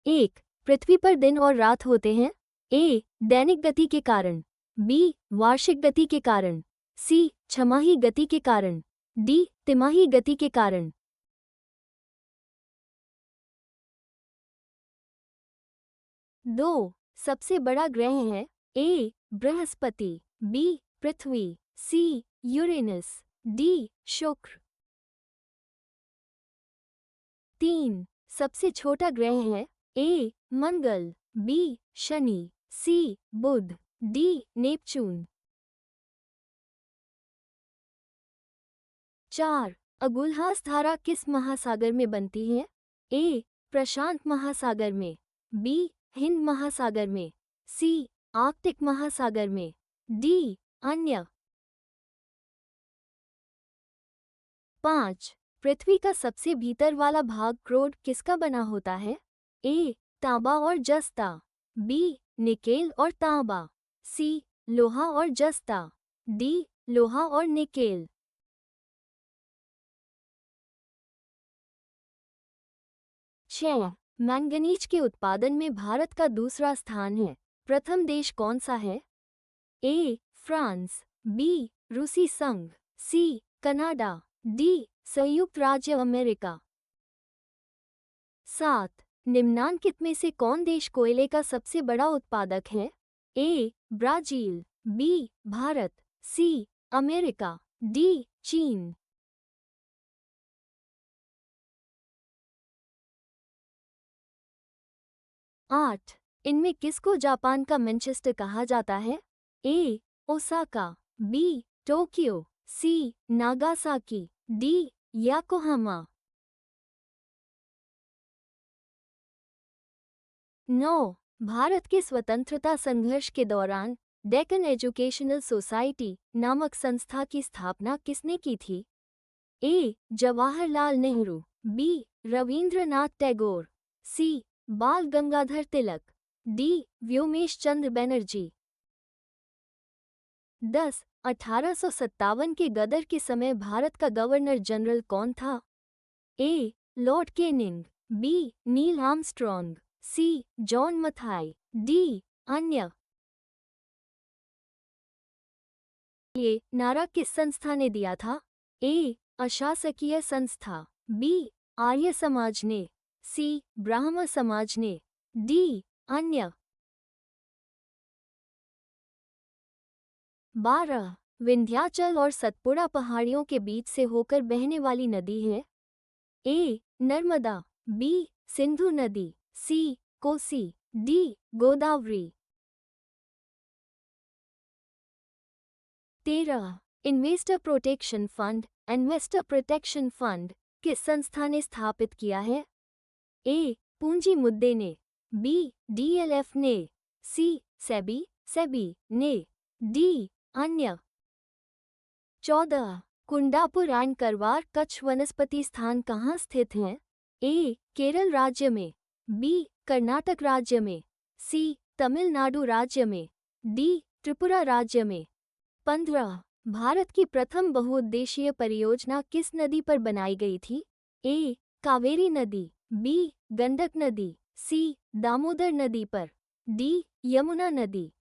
एक, पृथ्वी पर दिन और रात होते हैं। ए, दैनिक गति के कारण। बी, वार्षिक गति के कारण। सी, छमाही गति के कारण। डी, तिमाही गति के कारण। दो, सबसे बड़ा ग्रह है। ए, बृहस्पति। बी, पृथ्वी। C, Uranus. डी, शुक्र। तीन, सबसे छोटा ग्रह है। ए, मंगल। बी, शनि। सी, बुध। D, Neptune. चार, अगुल्हास धारा किस महासागर में बनती है? ए, प्रशांत महासागर में। बी, हिंद महासागर में। सी, आर्कटिक महासागर में। डी, अन्य। पाँच, पृथ्वी का सबसे भीतर वाला भाग क्रोड किसका बना होता है? ए, तांबा और जस्ता। बी, निकेल और तांबा। सी, लोहा और जस्ता। डी, लोहा और निकेल। छह, मैंगनीज के उत्पादन में भारत का दूसरा स्थान है। प्रथम देश कौन सा है? ए, फ्रांस। बी, रूसी संघ। सी, कनाडा। डी, संयुक्त राज्य अमेरिका। सात, निम्नांकित में से कौन देश कोयले का सबसे बड़ा उत्पादक है? ए, ब्राजील। बी, भारत। सी, अमेरिका। डी, चीन। आठ, इनमें किसको जापान का मैनचेस्टर कहा जाता है? A, Osaka. B, Tokyo. C, Nagasaki. D, Yokohama. 9, भारत के स्वतंत्रता संघर्ष के दौरान डेक्कन एजुकेशनल सोसाइटी नामक संस्था की स्थापना किसने की थी? ए, जवाहरलाल नेहरू। बी, रवींद्रनाथ टैगोर। सी, बाल गंगाधर तिलक। डी, व्योमेश चंद्र बनर्जी। 10, 1857 के गदर के समय भारत का गवर्नर जनरल कौन था? A, Lord Canning. B, Neil Armstrong. C, John Mathai. D, अन्य। ये नारा किस संस्था ने दिया था? ए, अशासकीय संस्था। बी, आर्य समाज ने। सी, ब्राह्म समाज ने। डी, अन्य। 12, विंध्याचल और सतपुड़ा पहाड़ियों के बीच से होकर बहने वाली नदी है। ए, नर्मदा। बी, सिंधु नदी। C, Kosi. D, Godavari. 13, investor protection fund investor protection fund किस संस्था ने स्थापित किया है? ए, पूंजी मुद्दे ने। बी, डीएलएफ ने। सी, सेबी ने। डी, अन्य। 14, कुंडापुर एंड करवार कच्छ वनस्पति स्थान कहाँ स्थित हैं? ए, केरल राज्य में। बी, कर्नाटक राज्य में। सी, तमिलनाडु राज्य में। डी, त्रिपुरा राज्य में। 15, भारत की प्रथम बहुउद्देशीय परियोजना किस नदी पर बनाई गई थी? ए, कावेरी नदी। बी, गंडक नदी। सी, दामोदर नदी पर। डी, यमुना नदी।